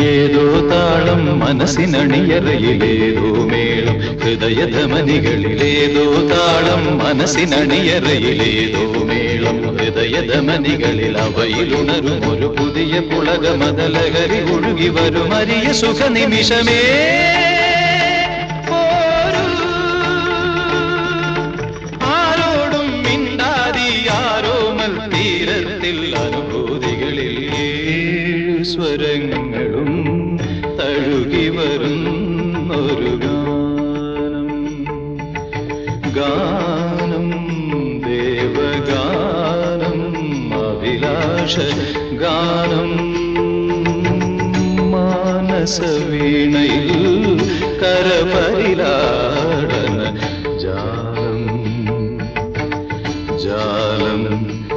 ഏതോ താളം മനസ്സിനണിയറയിലേതോ മേളം ഹൃദയധമനികളിലേതോ താളം മനസ്സിനണിയറയിലേതോ മേളം ഹൃദയധമനികളിൽ അവയിലുണരും ഒരു പുതിയ പുളകമതലഹരി ഒഴുകി വരും അരിയ സുഖനിമിഷമേ ആരോടും മിണ്ടാതി ആരോമൽ തീരത്തിൽ അനുഭൂതികളിൽ സ്വരങ്ങളും തഴുകി വരുന്നൊരു ഗാനം ദേവഗാനം അഭിലാഷ ഗാനം മാനസവീണയിൽ കരപരിലാടന